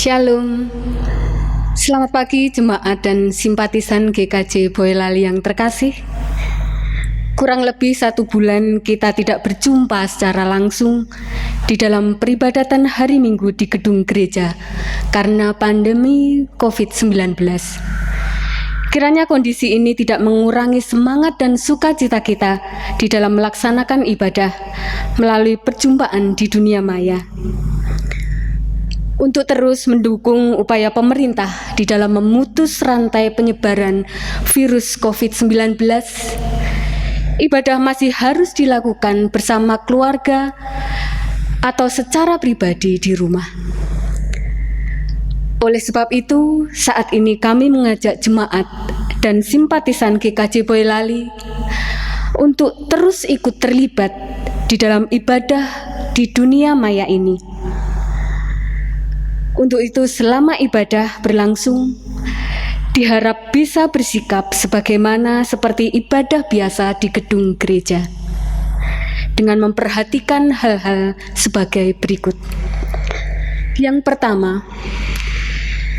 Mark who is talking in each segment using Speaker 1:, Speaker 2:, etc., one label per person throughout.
Speaker 1: Shalom. Selamat pagi jemaat dan simpatisan GKJ Boyolali yang terkasih. Kurang lebih 1 bulan kita tidak berjumpa secara langsung di dalam peribadatan hari Minggu di gedung gereja karena pandemi COVID-19. Kiranya kondisi ini tidak mengurangi semangat dan sukacita kita di dalam melaksanakan ibadah melalui perjumpaan di dunia maya. Untuk terus mendukung upaya pemerintah di dalam memutus rantai penyebaran virus COVID-19, ibadah masih harus dilakukan bersama keluarga atau secara pribadi di rumah. Oleh sebab itu, saat ini kami mengajak jemaat dan simpatisan GKJ Boyolali untuk terus ikut terlibat di dalam ibadah di dunia maya ini. Untuk itu, selama ibadah berlangsung, diharap bisa bersikap sebagaimana seperti ibadah biasa di gedung gereja, dengan memperhatikan hal-hal sebagai berikut. Yang pertama,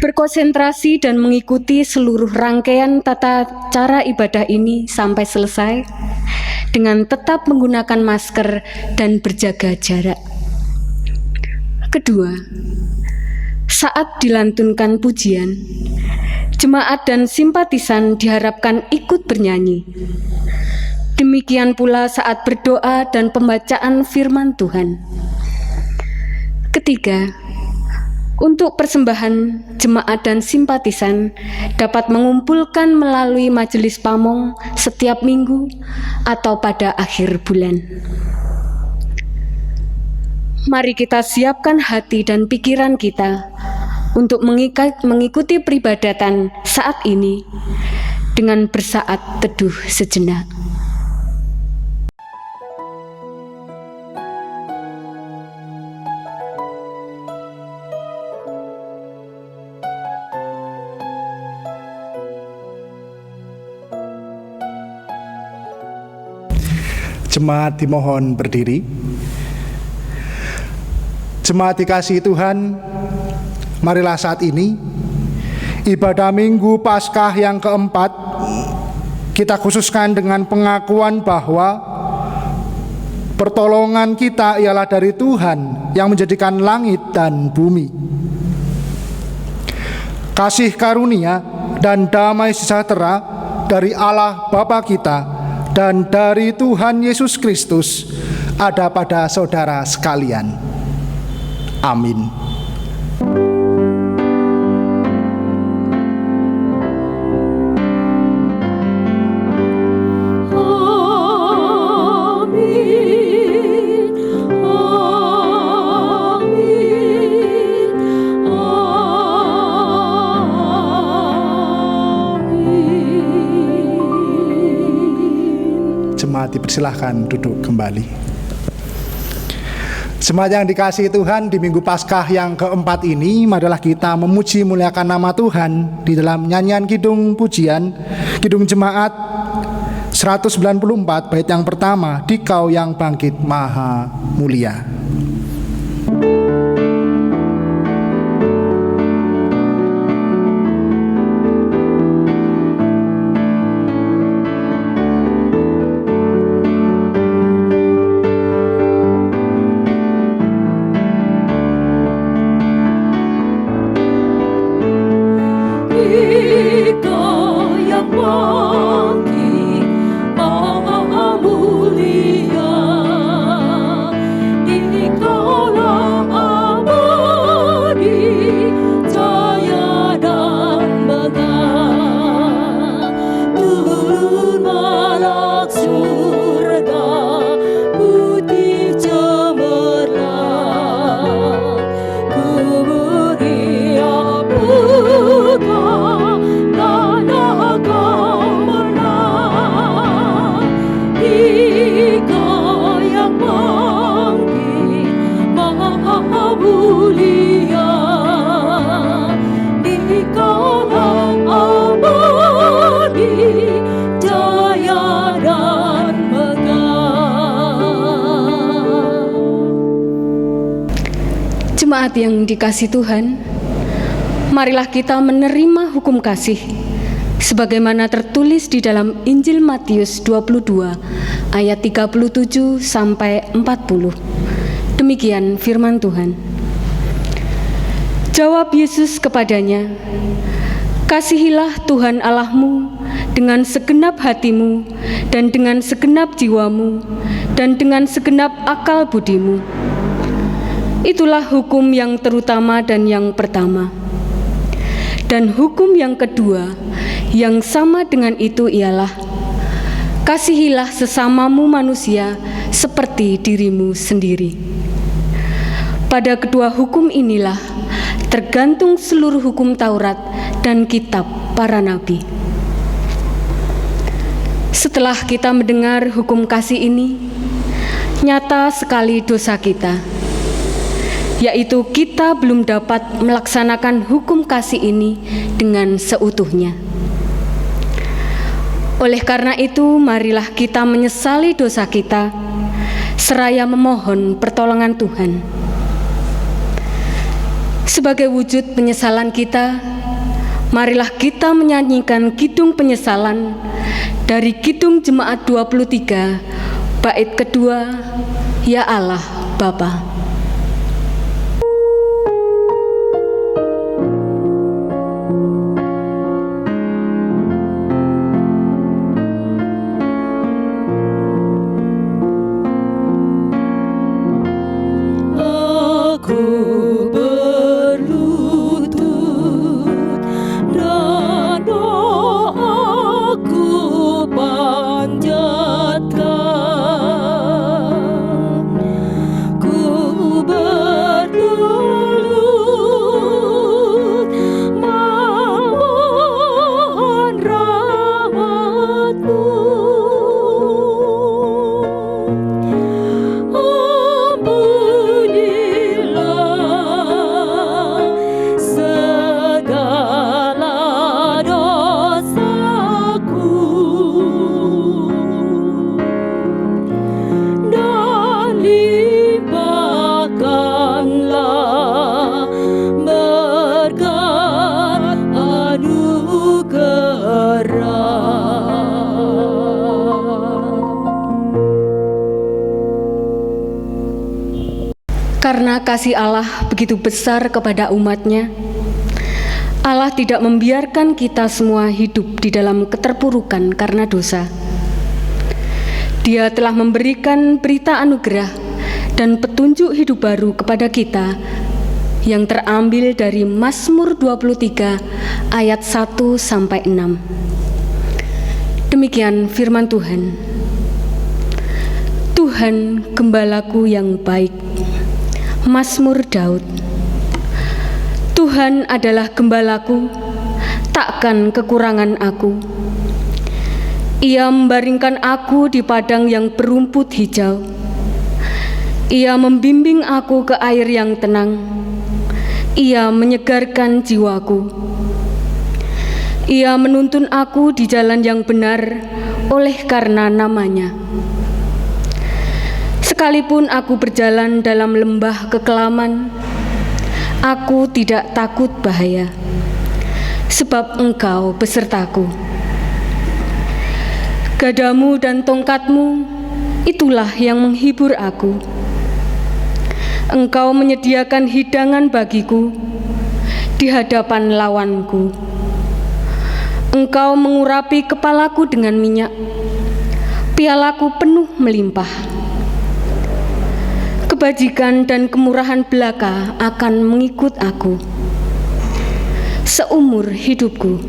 Speaker 1: berkonsentrasi dan mengikuti seluruh rangkaian tata cara ibadah ini sampai selesai dengan tetap menggunakan masker dan berjaga jarak. Kedua, saat dilantunkan pujian, jemaat dan simpatisan diharapkan ikut bernyanyi. Demikian pula saat berdoa dan pembacaan firman Tuhan. Ketiga, untuk persembahan, jemaat dan simpatisan dapat mengumpulkan melalui majelis pamong setiap minggu atau pada akhir bulan. Mari kita siapkan hati dan pikiran kita untuk mengikuti peribadatan saat ini dengan bersaat teduh sejenak.
Speaker 2: Jemaat dimohon berdiri. Jemaat dikasihi Tuhan, marilah saat ini ibadah Minggu Paskah yang keempat kita khususkan dengan pengakuan bahwa pertolongan kita ialah dari Tuhan yang menjadikan langit dan bumi. Kasih karunia dan damai sejahtera dari Allah Bapa kita dan dari Tuhan Yesus Kristus ada pada saudara sekalian. Amin. Jemaat dipersilahkan duduk kembali. Jemaat yang dikasihi Tuhan, di Minggu Paskah yang keempat ini, marilah kita memuji muliakan nama Tuhan di dalam nyanyian kidung pujian, kidung jemaat 194 bait yang pertama, Dikau yang bangkit maha mulia.
Speaker 1: Jemaat yang dikasihi Tuhan, Marilah kita menerima hukum kasih sebagaimana tertulis di dalam Injil Matius 22 ayat 37 sampai 40. Demikian firman Tuhan. Jawab Yesus kepadanya, "Kasihilah Tuhan Allahmu dengan segenap hatimu dan dengan segenap jiwamu dan dengan segenap akal budimu. Itulah hukum yang terutama dan yang pertama. Dan hukum yang kedua yang sama dengan itu ialah, kasihilah sesamamu manusia seperti dirimu sendiri. Pada kedua hukum inilah tergantung seluruh hukum Taurat dan kitab para nabi." Setelah kita mendengar hukum kasih ini, nyata sekali dosa kita, yaitu kita belum dapat melaksanakan hukum kasih ini dengan seutuhnya. Oleh karena itu, marilah kita menyesali dosa kita, seraya memohon pertolongan Tuhan. Sebagai wujud penyesalan kita, marilah kita menyanyikan kidung penyesalan dari Kidung Jemaat 23, bait kedua, Ya Allah Bapa. Karena kasih Allah begitu besar kepada umat-Nya, Allah tidak membiarkan kita semua hidup di dalam keterpurukan karena dosa. Dia telah memberikan berita anugerah dan petunjuk hidup baru kepada kita yang terambil dari Mazmur 23 ayat 1 sampai 6. Demikian firman Tuhan. Tuhan gembalaku yang baik. Mazmur Daud. Tuhan adalah gembalaku, takkan kekurangan aku. Ia membaringkan aku di padang yang berumput hijau. Ia membimbing aku ke air yang tenang. Ia menyegarkan jiwaku. Ia menuntun aku di jalan yang benar oleh karena namanya. Sekalipun aku berjalan dalam lembah kekelaman, aku tidak takut bahaya, sebab Engkau besertaku. Gadamu dan tongkatmu, itulah yang menghibur aku. Engkau menyediakan hidangan bagiku di hadapan lawanku. Engkau mengurapi kepalaku dengan minyak, pialaku penuh melimpah. Kebajikan dan kemurahan belaka akan mengikut aku seumur hidupku,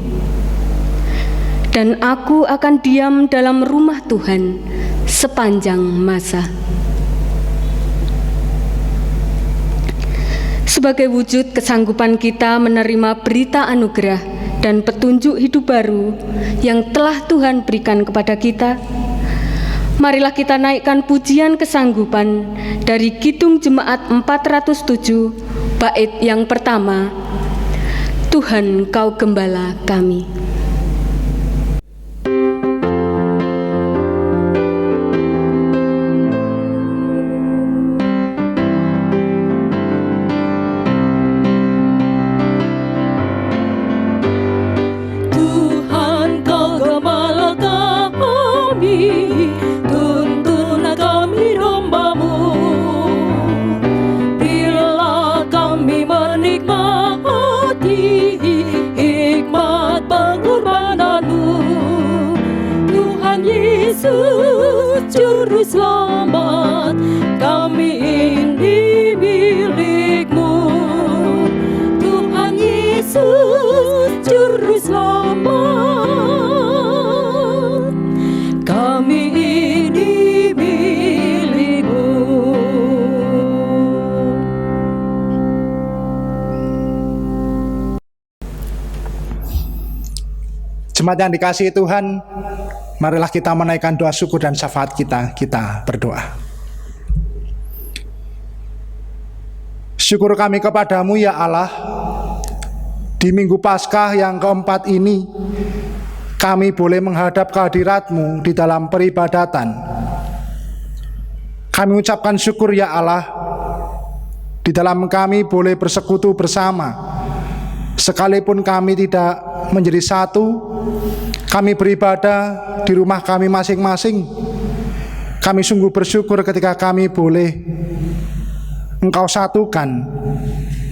Speaker 1: dan aku akan diam dalam rumah Tuhan sepanjang masa. Sebagai wujud kesanggupan kita menerima berita anugerah dan petunjuk hidup baru yang telah Tuhan berikan kepada kita, marilah kita naikkan pujian kesanggupan dari Kidung Jemaat 407, bait yang pertama, Tuhan Kau Gembala kami.
Speaker 3: Yesus Juru Selamat, kami ini milik-Mu. Tuhan Yesus Juru Selamat, kami ini milik-Mu.
Speaker 2: Jemaat yang dikasihi Tuhan, marilah kita menaikkan doa syukur dan syafaat kita. Kita berdoa. Syukur kami kepadamu ya Allah, di Minggu Paskah yang keempat ini, kami boleh menghadap kehadirat-Mu di dalam peribadatan. Kami ucapkan syukur ya Allah, di dalam kami boleh bersekutu bersama. Sekalipun kami tidak menjadi satu, kami beribadah di rumah kami masing-masing. Kami sungguh bersyukur ketika kami boleh Engkau satukan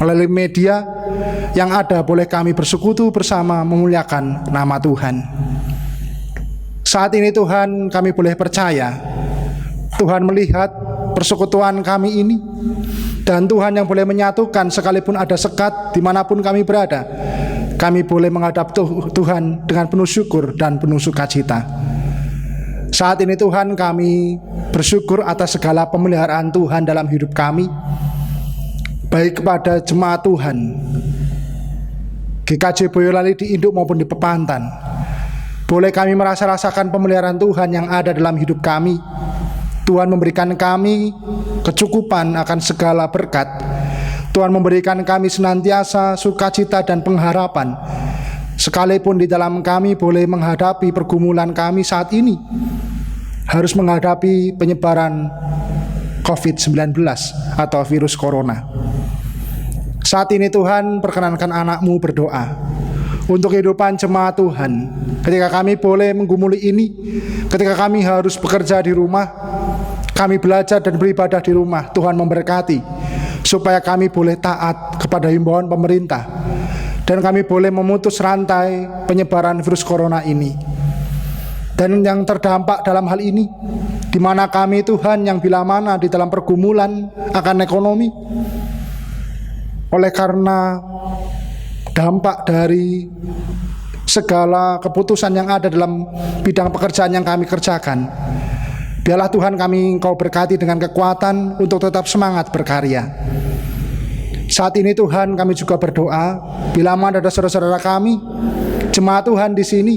Speaker 2: melalui media yang ada, boleh kami bersekutu bersama memuliakan nama Tuhan. Saat ini Tuhan, kami boleh percaya Tuhan melihat persekutuan kami ini, dan Tuhan yang boleh menyatukan sekalipun ada sekat dimanapun kami berada. Kami boleh menghadap Tuhan dengan penuh syukur dan penuh sukacita. Saat ini Tuhan, kami bersyukur atas segala pemeliharaan Tuhan dalam hidup kami, baik kepada jemaat Tuhan GKJ Boyolali di induk maupun di Pepantan. Boleh kami rasakan pemeliharaan Tuhan yang ada dalam hidup kami. Tuhan memberikan kami kecukupan akan segala berkat. Tuhan memberikan kami senantiasa sukacita dan pengharapan, sekalipun di dalam kami boleh menghadapi pergumulan kami saat ini, harus menghadapi penyebaran COVID-19 atau virus corona. Saat ini Tuhan, perkenankan anak-Mu berdoa untuk kehidupan jemaat Tuhan. Ketika kami boleh menggumuli ini, ketika kami harus bekerja di rumah, kami belajar dan beribadah di rumah, Tuhan memberkati, supaya kami boleh taat kepada himbauan pemerintah, dan kami boleh memutus rantai penyebaran virus corona ini. Dan yang terdampak dalam hal ini, di mana kami Tuhan yang bila mana di dalam pergumulan akan ekonomi, oleh karena dampak dari segala keputusan yang ada dalam bidang pekerjaan yang kami kerjakan, biarlah Tuhan kami Engkau berkati dengan kekuatan untuk tetap semangat berkarya. Saat ini Tuhan, kami juga berdoa, bila mana ada saudara-saudara kami, jemaat Tuhan di sini,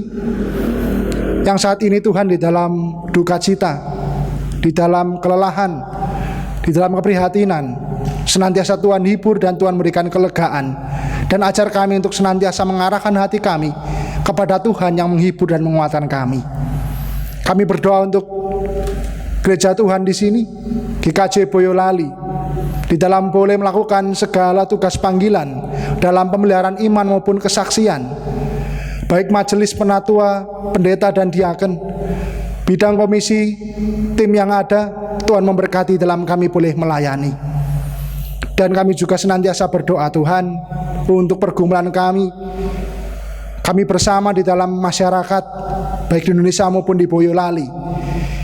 Speaker 2: yang saat ini Tuhan di dalam duka cita, di dalam kelelahan, di dalam keprihatinan, senantiasa Tuhan hibur dan Tuhan memberikan kelegaan. Dan ajar kami untuk senantiasa mengarahkan hati kami kepada Tuhan yang menghibur dan menguatkan kami. Kami berdoa untuk gereja Tuhan di sini, GKJ Boyolali, di dalam boleh melakukan segala tugas panggilan dalam pemeliharaan iman maupun kesaksian, baik majelis penatua, pendeta dan diaken, bidang komisi, tim yang ada, Tuhan memberkati dalam kami boleh melayani. Dan kami juga senantiasa berdoa Tuhan untuk pergumulan kami bersama di dalam masyarakat, baik di Indonesia maupun di Boyolali.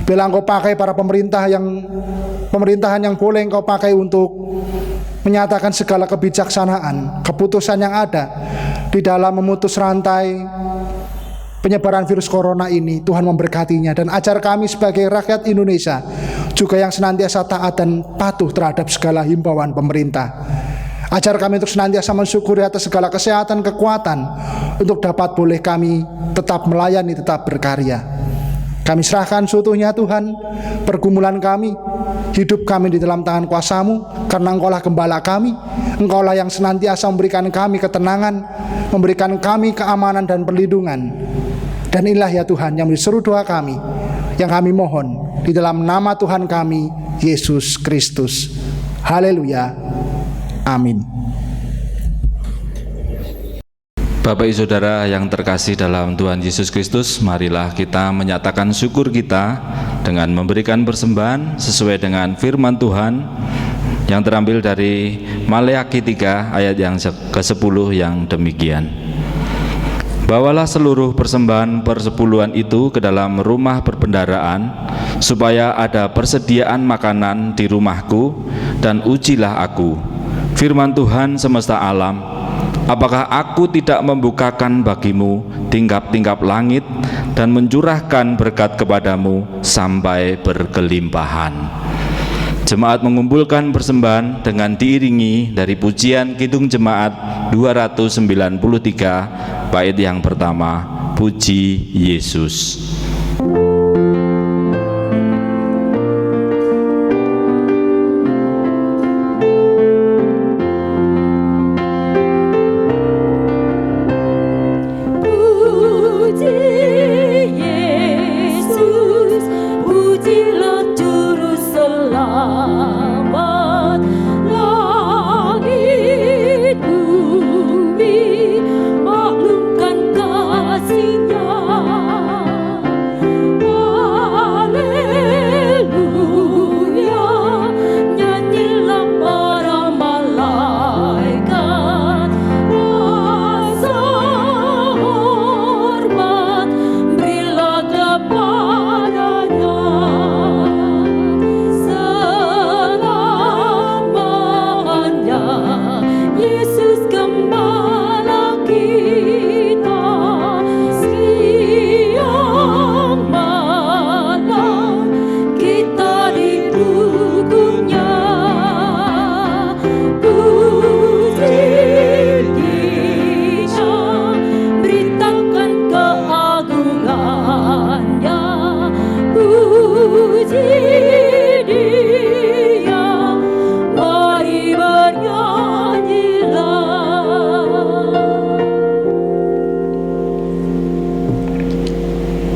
Speaker 2: Bila Engkau pakai para pemerintahan yang boleh Engkau pakai untuk menyatakan segala kebijaksanaan, keputusan yang ada di dalam memutus rantai penyebaran virus corona ini. Tuhan memberkatinya, dan ajar kami sebagai rakyat Indonesia juga yang senantiasa taat dan patuh terhadap segala himbauan pemerintah. Ajar kami untuk senantiasa mensyukuri atas segala kesehatan, kekuatan, untuk dapat boleh kami tetap melayani, tetap berkarya. Kami serahkan seutuhnya Tuhan pergumulan kami, hidup kami di dalam tangan kuasa-Mu, karena Engkaulah gembala kami, Engkaulah yang senantiasa memberikan kami ketenangan, memberikan kami keamanan dan perlindungan. Dan inilah ya Tuhan yang menjadi seru doa kami, yang kami mohon di dalam nama Tuhan kami, Yesus Kristus. Haleluya. Amin.
Speaker 4: Bapak Ibu Saudara yang terkasih dalam Tuhan Yesus Kristus, marilah kita menyatakan syukur kita dengan memberikan persembahan sesuai dengan firman Tuhan yang terambil dari Maleakhi 3 ayat yang ke-10 yang demikian. Bawalah seluruh persembahan persepuluhan itu ke dalam rumah perbendaharaan, supaya ada persediaan makanan di rumahku, dan ujilah aku, firman Tuhan semesta alam, apakah aku tidak membukakan bagimu tingkap-tingkap langit dan mencurahkan berkat kepadamu sampai berkelimpahan. Jemaat mengumpulkan persembahan dengan diiringi dari pujian Kidung Jemaat 293 bait yang pertama, Puji Yesus.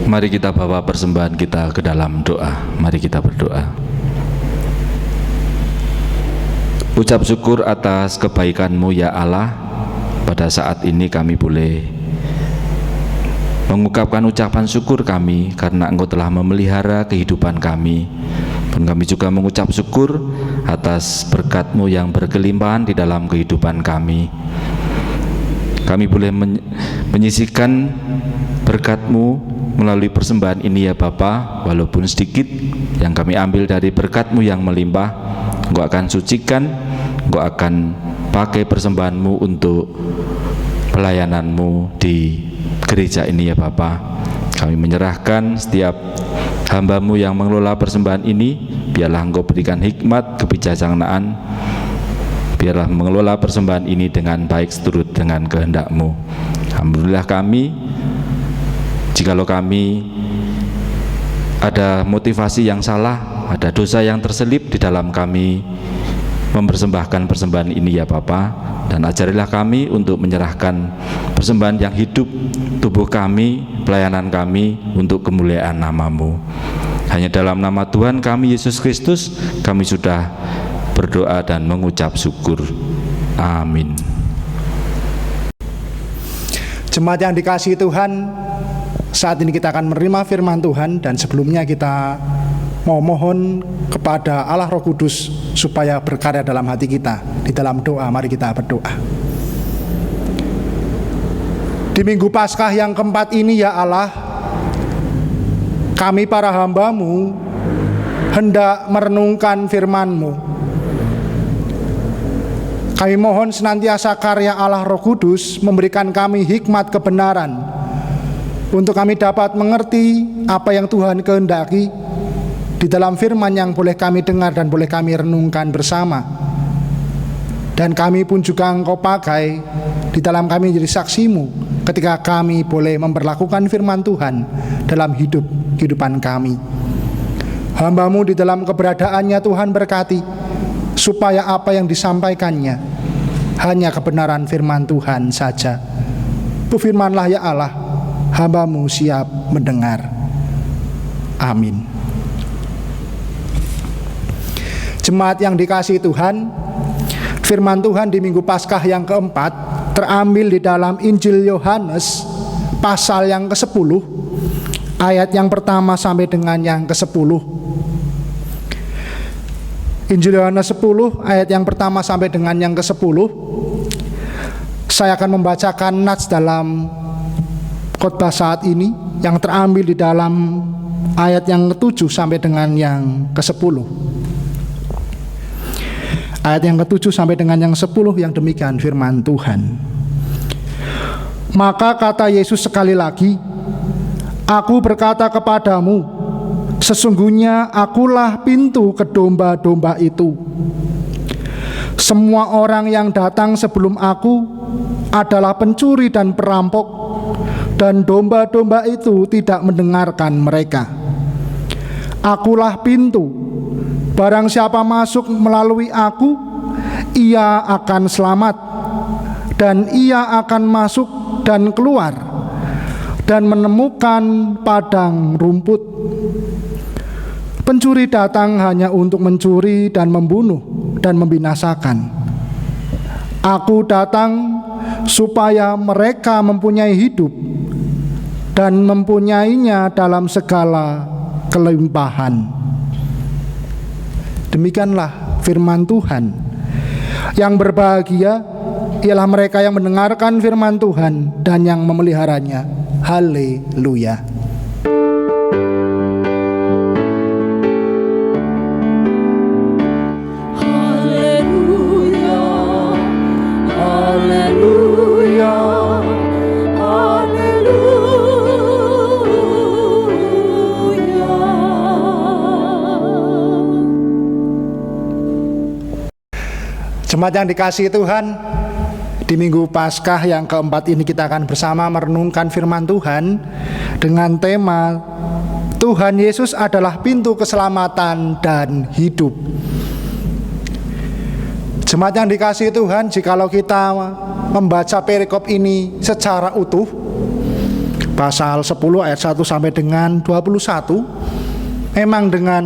Speaker 4: Mari kita bawa persembahan kita ke dalam doa. Mari kita berdoa. Ucap syukur atas kebaikan-Mu ya Allah. Pada saat ini kami boleh mengungkapkan ucapan syukur kami karena Engkau telah memelihara kehidupan kami. Dan kami juga mengucap syukur atas berkat-Mu yang berkelimpahan di dalam kehidupan kami. Kami boleh menyisihkan berkat-Mu melalui persembahan ini ya Bapa, walaupun sedikit yang kami ambil dari berkat-Mu yang melimpah, Engkau akan sucikan, Engkau akan pakai persembahan-Mu untuk pelayanan-Mu di gereja ini ya Bapa. Kami menyerahkan setiap hamba-Mu yang mengelola persembahan ini, biarlah Engkau berikan hikmat kebijaksanaan, biarlah mengelola persembahan ini dengan baik seturut dengan kehendak-Mu. Alhamdulillah jikalau kami ada motivasi yang salah, ada dosa yang terselip di dalam kami mempersembahkan persembahan ini ya Bapa, dan ajarilah kami untuk menyerahkan persembahan yang hidup, tubuh kami, pelayanan kami untuk kemuliaan nama-Mu. Hanya dalam nama Tuhan kami Yesus Kristus kami sudah berdoa dan mengucap syukur. Amin.
Speaker 2: Jemaat yang dikasihi Tuhan, saat ini kita akan menerima firman Tuhan, dan sebelumnya kita mau mohon kepada Allah Roh Kudus supaya berkarya dalam hati kita. Di dalam doa, mari kita berdoa. Di Minggu Paskah yang keempat ini ya Allah, kami para hamba-Mu hendak merenungkan firman-Mu. Kami mohon senantiasa karya Allah Roh Kudus memberikan kami hikmat kebenaran, untuk kami dapat mengerti apa yang Tuhan kehendaki di dalam firman yang boleh kami dengar dan boleh kami renungkan bersama. Dan kami pun juga Engkau pakai di dalam kami jadi saksi-Mu ketika kami boleh memperlakukan firman Tuhan dalam kehidupan kami. Hamba-Mu di dalam keberadaannya Tuhan berkati, supaya apa yang disampaikannya hanya kebenaran firman Tuhan saja. Berfirmanlah ya Allah, hamba-Mu siap mendengar. Amin. Jemaat yang dikasihi Tuhan, firman Tuhan di Minggu Paskah yang keempat terambil di dalam Injil Yohanes pasal yang ke-10, ayat yang pertama sampai dengan yang ke-10. Injil Yohanes 10 ayat yang pertama sampai dengan yang ke-10. Saya akan membacakan nats dalam khotbah saat ini yang terambil di dalam ayat yang ke-7 sampai dengan yang ke-10. Ayat yang ke-7 sampai dengan yang 10 yang demikian firman Tuhan. Maka kata Yesus sekali lagi, Aku berkata kepadamu, sesungguhnya akulah pintu ke domba-domba itu. Semua orang yang datang sebelum aku adalah pencuri dan perampok, dan domba-domba itu tidak mendengarkan mereka. Akulah pintu, barang siapa masuk melalui aku, ia akan selamat, dan ia akan masuk dan keluar, dan menemukan padang rumput. Pencuri datang hanya untuk mencuri dan membunuh dan membinasakan. Aku datang supaya mereka mempunyai hidup dan mempunyainya dalam segala kelimpahan. Demikianlah firman Tuhan. Yang berbahagia ialah mereka yang mendengarkan firman Tuhan dan yang memeliharanya. Haleluya. Jemaat yang dikasihi Tuhan, di Minggu Paskah yang keempat ini kita akan bersama merenungkan firman Tuhan dengan tema Tuhan Yesus adalah pintu keselamatan dan hidup. Jemaat yang dikasihi Tuhan, jikalau kita membaca perikop ini secara utuh, pasal 10 ayat 1 sampai dengan 21, memang dengan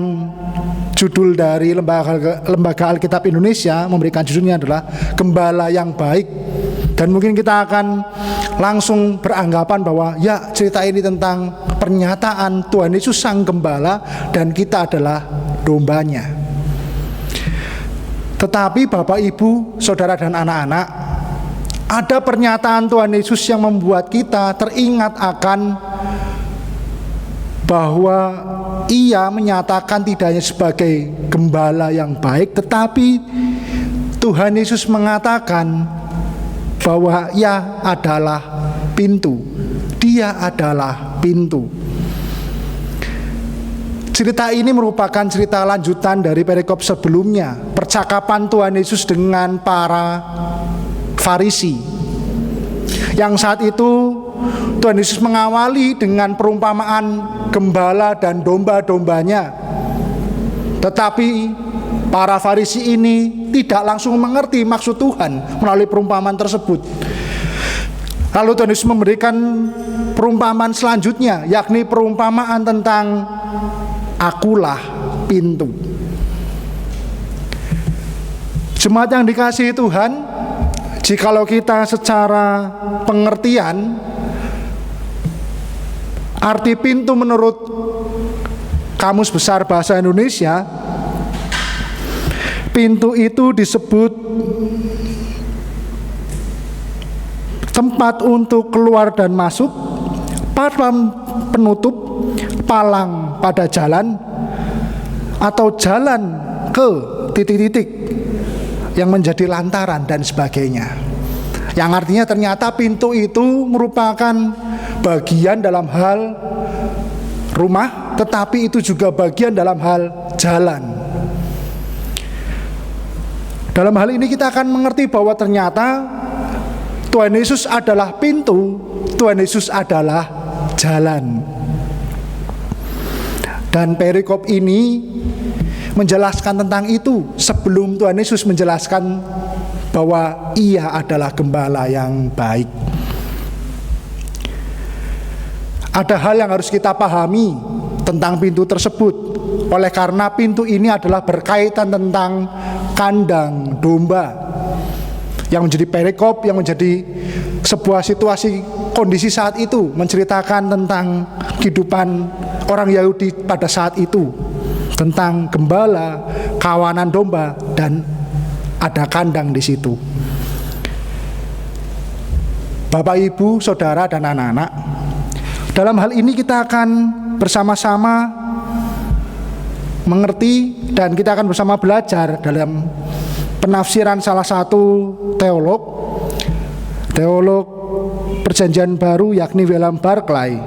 Speaker 2: judul dari Lembaga Alkitab Indonesia memberikan judulnya adalah Gembala yang Baik. Dan mungkin kita akan langsung beranggapan bahwa ya, cerita ini tentang pernyataan Tuhan Yesus Sang Gembala dan kita adalah dombanya. Tetapi Bapak, Ibu, Saudara dan anak-anak, ada pernyataan Tuhan Yesus yang membuat kita teringat akan bahwa Ia menyatakan tidak hanya sebagai gembala yang baik, tetapi Tuhan Yesus mengatakan bahwa Ia adalah pintu. Dia adalah pintu. Cerita ini merupakan cerita lanjutan dari perikop sebelumnya, percakapan Tuhan Yesus dengan para Farisi, yang saat itu Tuhan Yesus mengawali dengan perumpamaan gembala dan domba-dombanya. Tetapi para Farisi ini tidak langsung mengerti maksud Tuhan melalui perumpamaan tersebut. Lalu Tuhan Yesus memberikan perumpamaan selanjutnya, yakni perumpamaan tentang akulah pintu. Jemaat yang dikasihi Tuhan, jikalau kita secara pengertian, arti pintu menurut Kamus Besar Bahasa Indonesia, pintu itu disebut tempat untuk keluar dan masuk, palang penutup, palang pada jalan, atau jalan ke titik-titik yang menjadi lantaran dan sebagainya. Yang artinya ternyata pintu itu merupakan bagian dalam hal rumah, tetapi itu juga bagian dalam hal jalan. Dalam hal ini kita akan mengerti bahwa ternyata Tuhan Yesus adalah pintu, Tuhan Yesus adalah jalan. Dan perikop ini menjelaskan tentang itu sebelum Tuhan Yesus menjelaskan bahwa Ia adalah gembala yang baik. Ada hal yang harus kita pahami tentang pintu tersebut, oleh karena pintu ini adalah berkaitan tentang kandang domba, yang menjadi perikop, yang menjadi sebuah situasi kondisi saat itu, menceritakan tentang kehidupan orang Yahudi pada saat itu, tentang gembala, kawanan domba, dan ada kandang di situ. Bapak, Ibu, Saudara dan anak-anak, Dalam hal ini kita akan bersama-sama mengerti dan kita akan bersama belajar dalam penafsiran salah satu teolog Perjanjian Baru, yakni William Barclay,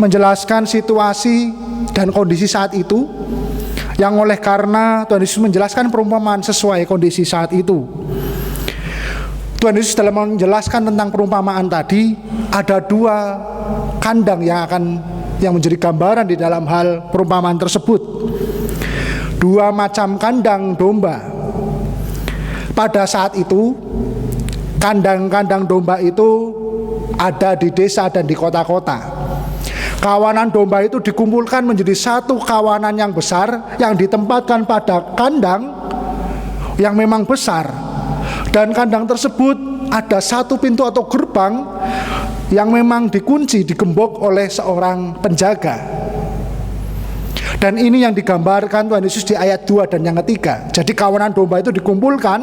Speaker 2: menjelaskan situasi dan kondisi saat itu, yang oleh karena Tuhan Yesus menjelaskan perumpamaan sesuai kondisi saat itu. Tuhan Yesus dalam menjelaskan tentang perumpamaan tadi, ada dua kandang yang menjadi gambaran di dalam hal perumpamaan tersebut. Dua macam kandang domba. Pada saat itu, kandang-kandang domba itu ada di desa dan di kota-kota. Kawanan domba itu dikumpulkan menjadi satu kawanan yang besar yang ditempatkan pada kandang yang memang besar. Dan kandang tersebut ada satu pintu atau gerbang yang memang dikunci, digembok oleh seorang penjaga. Dan ini yang digambarkan Tuhan Yesus di ayat 2 dan yang ketiga. Jadi kawanan domba itu dikumpulkan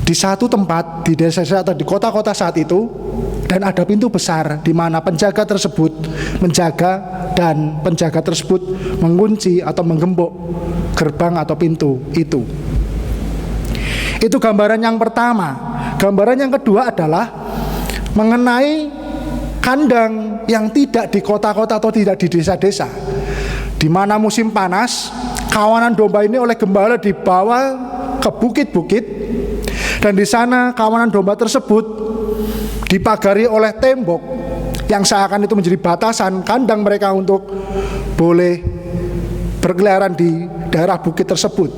Speaker 2: di satu tempat, di desa-desa atau di kota-kota saat itu, dan ada pintu besar di mana penjaga tersebut menjaga, dan penjaga tersebut mengunci atau menggembok gerbang atau pintu itu. Itu gambaran yang pertama. Gambaran yang kedua adalah mengenai kandang yang tidak di kota-kota atau tidak di desa-desa, di mana musim panas kawanan domba ini oleh gembala dibawa ke bukit-bukit, dan di sana kawanan domba tersebut dipagari oleh tembok yang seakan itu menjadi batasan kandang mereka untuk boleh berkeliaran di daerah bukit tersebut.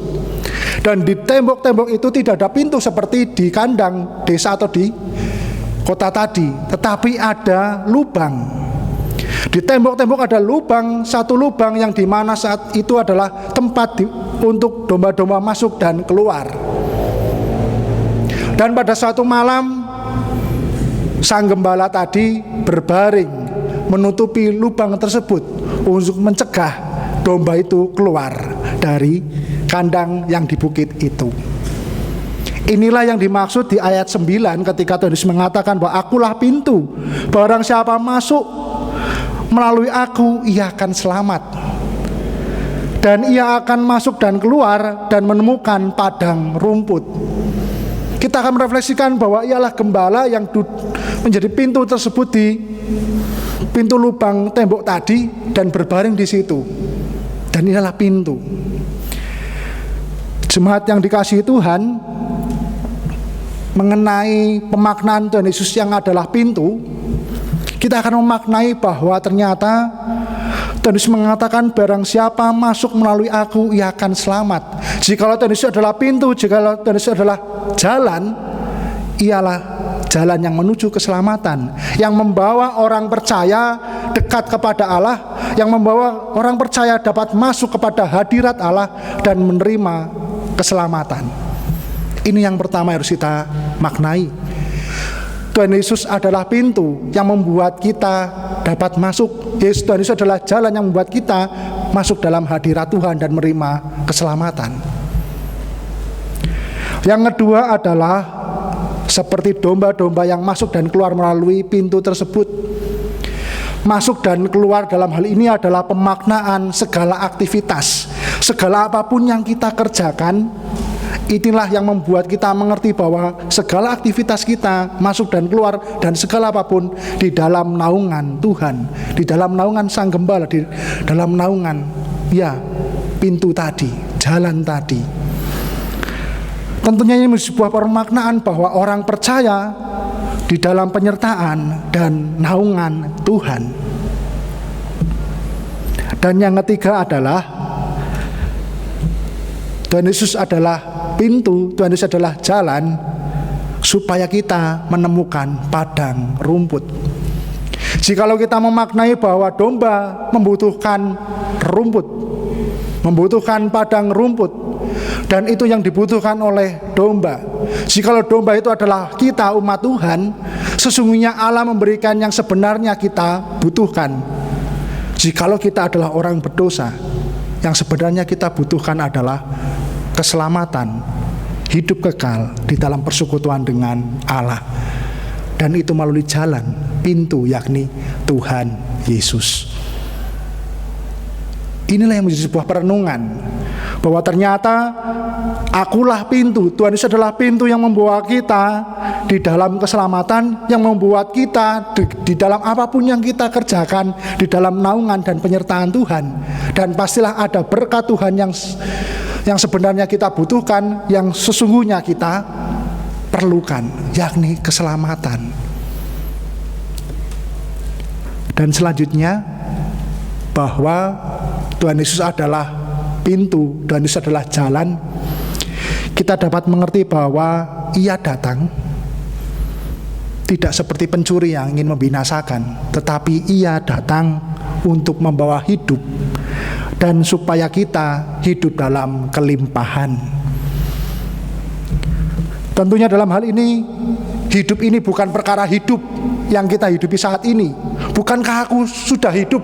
Speaker 2: Dan di tembok-tembok itu tidak ada pintu seperti di kandang desa atau di kota tadi, tetapi ada lubang. Di tembok-tembok ada lubang, satu lubang yang dimana saat itu adalah tempat untuk domba-domba masuk dan keluar. Dan pada suatu malam, sang gembala tadi berbaring menutupi lubang tersebut untuk mencegah domba itu keluar dari kandang yang di bukit itu. Inilah yang dimaksud di ayat 9 ketika Tuhan Yesus mengatakan bahwa akulah pintu, barang siapa masuk melalui aku, ia akan selamat, dan ia akan masuk dan keluar dan menemukan padang rumput. Kita akan merefleksikan bahwa ialah gembala yang menjadi pintu tersebut di pintu lubang tembok tadi dan berbaring di situ. Dan inilah pintu. Jemaat yang dikasihi Tuhan, mengenai pemaknaan Tuhan Yesus yang adalah pintu, kita akan memaknai bahwa ternyata Tuhan Yesus mengatakan barang siapa masuk melalui aku, ia akan selamat. Jikalau Tuhan Yesus adalah pintu, jikalau Tuhan Yesus adalah jalan, ialah jalan yang menuju keselamatan, yang membawa orang percaya dekat kepada Allah, yang membawa orang percaya dapat masuk kepada hadirat Allah dan menerima keselamatan. Ini yang pertama harus kita maknai. Tuhan Yesus adalah pintu yang membuat kita dapat masuk. Tuhan Yesus adalah jalan yang membuat kita masuk dalam hadirat Tuhan dan menerima keselamatan. Yang kedua adalah seperti domba-domba yang masuk dan keluar melalui pintu tersebut. Masuk dan keluar dalam hal ini adalah pemaknaan segala aktivitas, segala apapun yang kita kerjakan. Inilah yang membuat kita mengerti bahwa segala aktivitas kita masuk dan keluar dan segala apapun di dalam naungan Tuhan, di dalam naungan Sang Gembala, di dalam naungan pintu tadi, jalan tadi. Tentunya ini sebuah permaknaan bahwa orang percaya di dalam penyertaan dan naungan Tuhan. Dan yang ketiga adalah Tuhan Yesus adalah pintu, Tuhan Yesus adalah jalan supaya kita menemukan padang rumput. Jikalau kita memaknai bahwa domba membutuhkan rumput, membutuhkan padang rumput, dan itu yang dibutuhkan oleh domba. Jikalau domba itu adalah kita, umat Tuhan, sesungguhnya Allah memberikan yang sebenarnya kita butuhkan. Jikalau kita adalah orang berdosa, yang sebenarnya kita butuhkan adalah keselamatan, hidup kekal di dalam persekutuan dengan Allah. Dan itu melalui jalan pintu, yakni Tuhan Yesus. Inilah yang menjadi sebuah perenungan, bahwa ternyata akulah pintu. Tuhan Yesus adalah pintu yang membawa kita di dalam keselamatan, yang membuat kita di dalam apapun yang kita kerjakan, di dalam naungan dan penyertaan Tuhan. Dan pastilah ada berkat Tuhan yang sebenarnya kita butuhkan, yang sesungguhnya kita perlukan, yakni keselamatan. Dan selanjutnya, bahwa Tuhan Yesus adalah pintu, Tuhan Yesus adalah jalan. Kita dapat mengerti bahwa Ia datang tidak seperti pencuri yang ingin membinasakan, tetapi Ia datang untuk membawa hidup, dan supaya kita hidup dalam kelimpahan. Tentunya dalam hal ini, hidup ini bukan perkara hidup yang kita hidupi saat ini. Bukankah aku sudah hidup?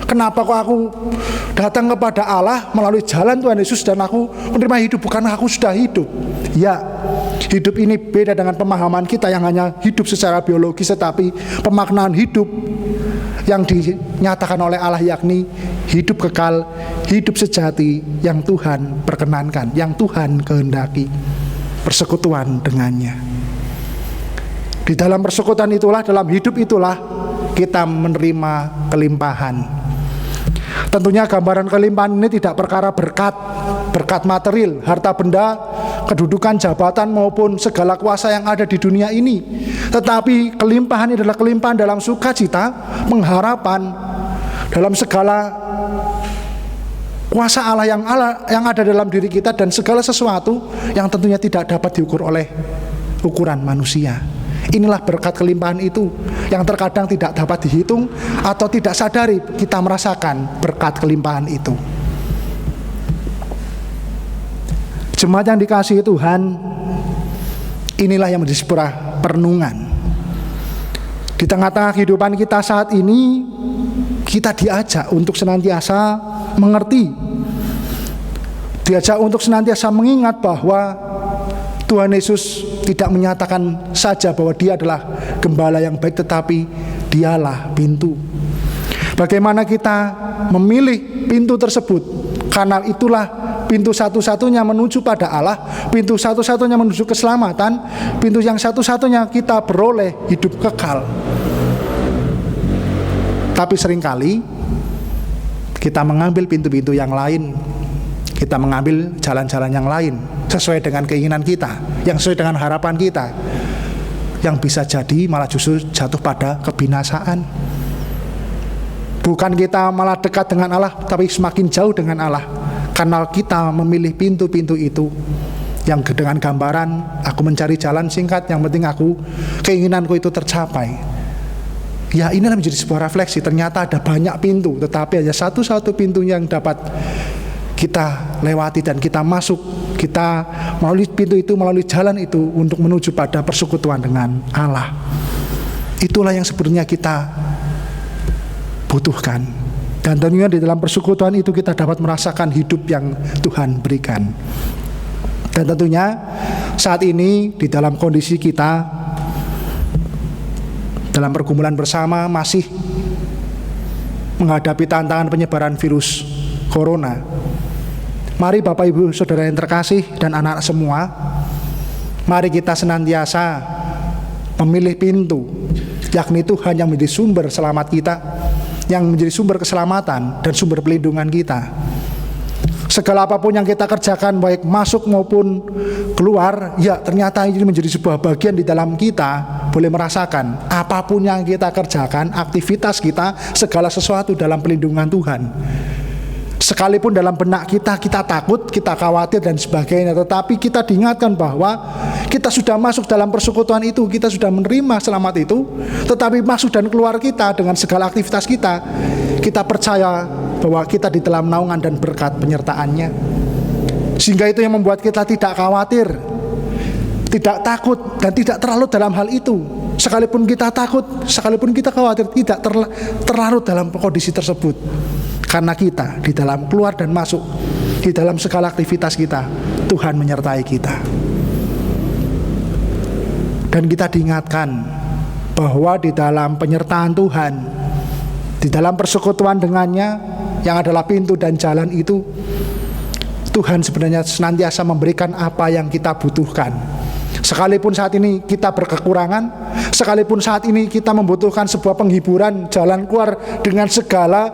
Speaker 2: Kenapa kok aku datang kepada Allah melalui jalan Tuhan Yesus dan aku menerima hidup? Bukankah aku sudah hidup? Ya, hidup ini beda dengan pemahaman kita yang hanya hidup secara biologis, tetapi pemaknaan hidup yang dinyatakan oleh Allah yakni hidup kekal, hidup sejati yang Tuhan perkenankan, yang Tuhan kehendaki, persekutuan dengannya. Di dalam persekutuan itulah, dalam hidup itulah kita menerima kelimpahan. Tentunya gambaran kelimpahan ini tidak perkara berkat material, harta benda, kedudukan, jabatan maupun segala kuasa yang ada di dunia ini. Tetapi kelimpahan ini adalah kelimpahan dalam sukacita, pengharapan, dalam segala kuasa Allah yang ada dalam diri kita, dan segala sesuatu yang tentunya tidak dapat diukur oleh ukuran manusia. Inilah berkat kelimpahan itu yang terkadang tidak dapat dihitung atau tidak sadari kita merasakan berkat kelimpahan itu. Jemaat yang dikasihi Tuhan, inilah yang menjadi sebuah perenungan. Di tengah-tengah kehidupan kita saat ini, kita diajak untuk senantiasa mengerti, diajak untuk senantiasa mengingat bahwa Tuhan Yesus tidak menyatakan saja bahwa Dia adalah gembala yang baik, tetapi Dialah pintu. Bagaimana kita memilih pintu tersebut? Karena itulah pintu satu-satunya menuju pada Allah, pintu satu-satunya menuju keselamatan, pintu yang satu-satunya kita beroleh hidup kekal. Tapi seringkali kita mengambil pintu-pintu yang lain, kita mengambil jalan-jalan yang lain sesuai dengan keinginan kita, yang sesuai dengan harapan kita, yang bisa jadi malah justru jatuh pada kebinasaan. Bukan kita malah dekat dengan Allah, tapi semakin jauh dengan Allah, karena kita memilih pintu-pintu itu yang dengan gambaran aku mencari jalan singkat, yang penting keinginanku itu tercapai. Ya, inilah menjadi sebuah refleksi. Ternyata ada banyak pintu, tetapi hanya satu-satu pintu yang dapat kita lewati dan kita masuk, kita melalui pintu itu, melalui jalan itu untuk menuju pada persekutuan dengan Allah. Itulah yang sebenarnya kita butuhkan. Dan tentunya di dalam persekutuan itu kita dapat merasakan hidup yang Tuhan berikan. Dan tentunya saat ini di dalam kondisi kita dalam pergumulan bersama masih menghadapi tantangan penyebaran virus corona. Mari Bapak Ibu Saudara yang terkasih dan anak-anak semua, mari kita senantiasa memilih pintu, yakni Tuhan yang menjadi sumber selamat kita, yang menjadi sumber keselamatan dan sumber pelindungan kita. Segala apapun yang kita kerjakan, baik masuk maupun keluar, ya ternyata ini menjadi sebuah bagian di dalam kita boleh merasakan apapun yang kita kerjakan, aktivitas kita, segala sesuatu dalam pelindungan Tuhan. Sekalipun dalam benak kita takut, kita khawatir dan sebagainya, tetapi kita diingatkan bahwa kita sudah masuk dalam persekutuan itu, kita sudah menerima selamat itu, tetapi masuk dan keluar kita dengan segala aktivitas kita, kita percaya bahwa kita di dalam naungan dan berkat penyertaannya. Sehingga itu yang membuat kita tidak khawatir, tidak takut, dan tidak terlarut dalam hal itu. Sekalipun kita takut, sekalipun kita khawatir, tidak terlarut dalam kondisi tersebut. Karena kita di dalam keluar dan masuk, di dalam segala aktivitas kita, Tuhan menyertai kita. Dan kita diingatkan bahwa di dalam penyertaan Tuhan, di dalam persekutuan dengannya yang adalah pintu dan jalan itu, Tuhan sebenarnya senantiasa memberikan apa yang kita butuhkan. Sekalipun saat ini kita berkekurangan, sekalipun saat ini kita membutuhkan sebuah penghiburan, jalan keluar dengan segala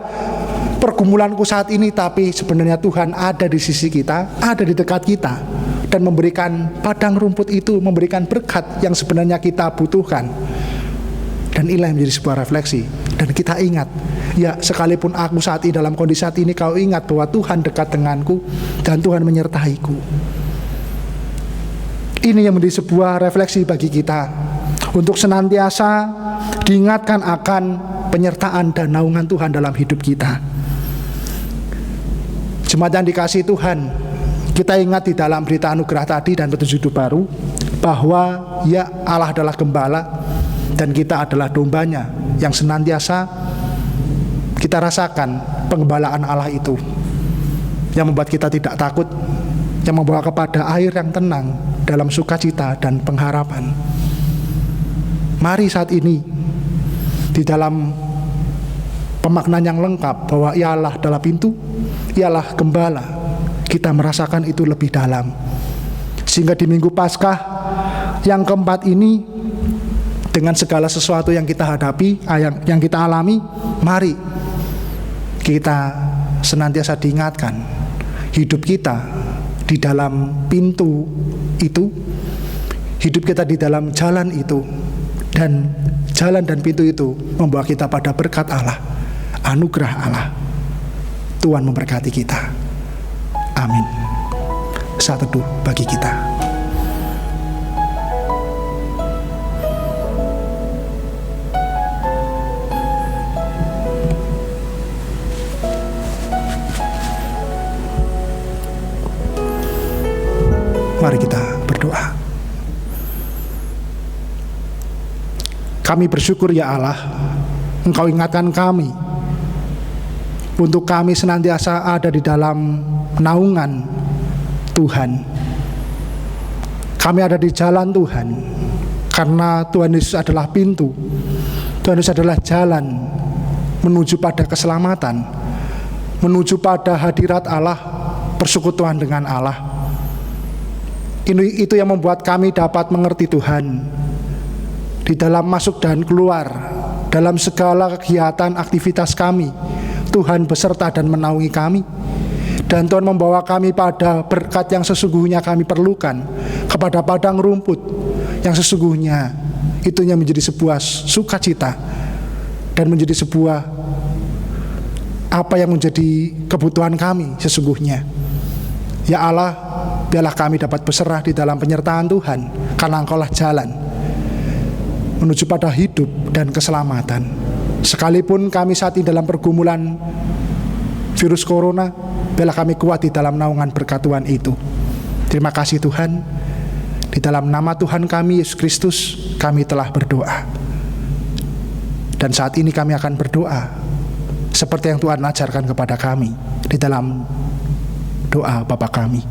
Speaker 2: pergumulanku saat ini, tapi sebenarnya Tuhan ada di sisi kita, ada di dekat kita, dan memberikan padang rumput itu, memberikan berkat yang sebenarnya kita butuhkan. Dan inilah yang menjadi sebuah refleksi. Dan kita ingat, ya sekalipun aku saat ini dalam kondisi saat ini, kau ingat bahwa Tuhan dekat denganku dan Tuhan menyertaiku. Ini yang menjadi sebuah refleksi bagi kita untuk senantiasa diingatkan akan penyertaan dan naungan Tuhan dalam hidup kita. Jemaat yang dikasihi Tuhan, kita ingat di dalam berita anugerah tadi dan petunjuk hidup baru bahwa ya Allah adalah gembala dan kita adalah dombanya yang senantiasa kita rasakan pengembalaan Allah itu, yang membuat kita tidak takut, yang membawa kepada air yang tenang dalam sukacita dan pengharapan. Mari saat ini di dalam pemaknaan yang lengkap bahwa Ialah adalah pintu, Ialah gembala, kita merasakan itu lebih dalam. Sehingga di Minggu Paskah yang keempat ini, dengan segala sesuatu yang kita hadapi, yang kita alami, mari kita senantiasa diingatkan hidup kita di dalam pintu itu, hidup kita di dalam jalan itu, dan jalan dan pintu itu membawa kita pada berkat Allah, anugerah Allah. Tuhan memberkati kita. Amin. Saat teduh bagi kita. Mari kita berdoa. Kami bersyukur ya Allah, Engkau ingatkan kami untuk kami senantiasa ada di dalam naungan Tuhan. Kami ada di jalan Tuhan karena Tuhan Yesus adalah pintu. Tuhan Yesus adalah jalan menuju pada keselamatan, menuju pada hadirat Allah, persekutuan dengan Allah. Itu yang membuat kami dapat mengerti Tuhan di dalam masuk dan keluar, dalam segala kegiatan aktivitas kami. Tuhan beserta dan menaungi kami, dan Tuhan membawa kami pada berkat yang sesungguhnya kami perlukan, kepada padang rumput yang sesungguhnya itunya menjadi sebuah sukacita dan menjadi sebuah apa yang menjadi kebutuhan kami sesungguhnya. Ya Allah, biarlah kami dapat berserah di dalam penyertaan Tuhan, karena Engkaulah jalan menuju pada hidup dan keselamatan. Sekalipun kami saat ini dalam pergumulan virus corona, biarlah kami kuat di dalam naungan berkat Tuhan itu. Terima kasih Tuhan. Di dalam nama Tuhan kami Yesus Kristus, kami telah berdoa. Dan saat ini kami akan berdoa seperti yang Tuhan ajarkan kepada kami di dalam doa Bapa kami.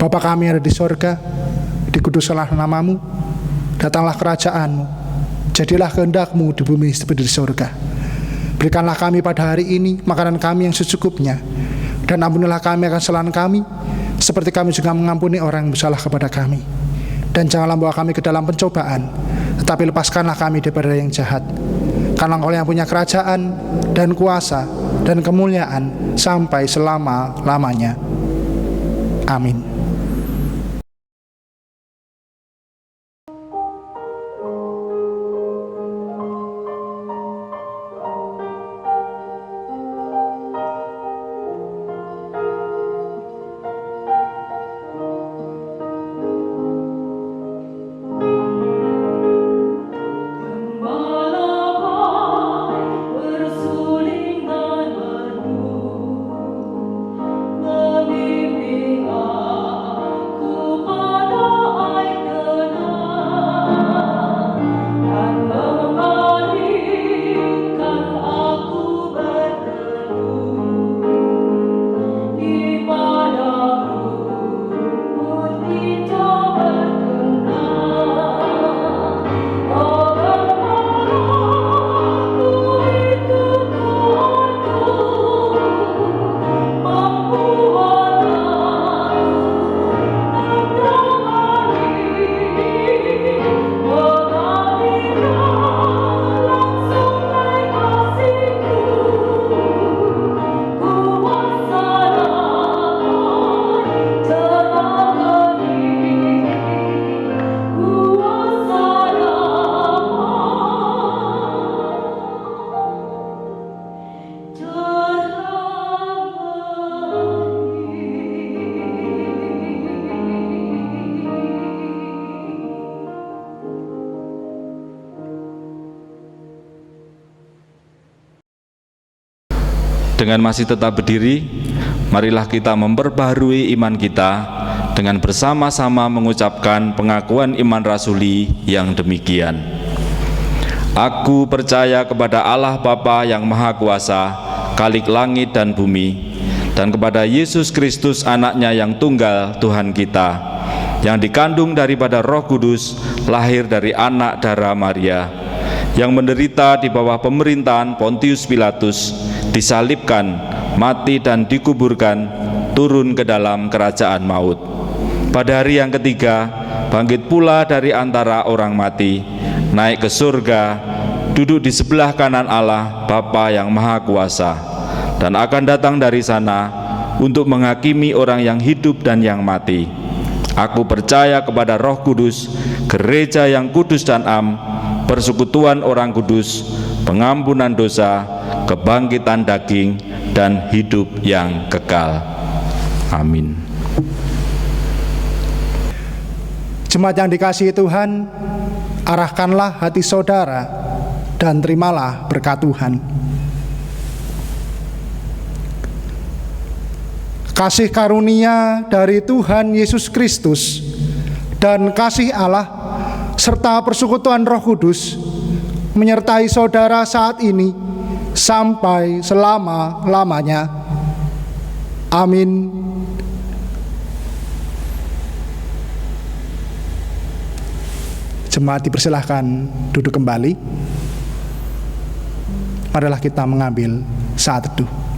Speaker 2: Bapa kami yang ada di sorga, dikuduskanlah namamu, datanglah kerajaanmu, jadilah kehendak-Mu di bumi seperti di sorga. Berikanlah kami pada hari ini makanan kami yang secukupnya, dan ampunilah kami akan kesalahan kami, seperti kami juga mengampuni orang yang bersalah kepada kami. Dan janganlah bawa kami ke dalam pencobaan, tetapi lepaskanlah kami daripada yang jahat. Karena Engkau yang punya kerajaan dan kuasa dan kemuliaan sampai selama-lamanya. Amin.
Speaker 3: Membimbing
Speaker 4: Dengan masih tetap berdiri, marilah kita memperbaharui iman kita dengan bersama-sama mengucapkan pengakuan iman rasuli yang demikian. Aku percaya kepada Allah Bapa yang Maha Kuasa, Khalik langit dan bumi, dan kepada Yesus Kristus anaknya yang tunggal Tuhan kita, yang dikandung daripada Roh Kudus, lahir dari anak darah Maria, yang menderita di bawah pemerintahan Pontius Pilatus, disalibkan, mati dan dikuburkan, turun ke dalam kerajaan maut. Pada hari yang ketiga, bangkit pula dari antara orang mati, naik ke surga, duduk di sebelah kanan Allah Bapa yang Maha Kuasa, dan akan datang dari sana untuk menghakimi orang yang hidup dan yang mati. Aku percaya kepada Roh Kudus, gereja yang kudus dan am, persekutuan orang kudus, pengampunan dosa, kebangkitan daging, dan hidup yang kekal. Amin.
Speaker 2: Jemaat yang dikasihi Tuhan, arahkanlah hati saudara dan terimalah berkat Tuhan. Kasih karunia dari Tuhan Yesus Kristus dan kasih Allah serta persekutuan Roh Kudus menyertai saudara saat ini sampai selama-lamanya. Amin. Jemaat dipersilahkan duduk kembali. Marilah kita mengambil saat teduh.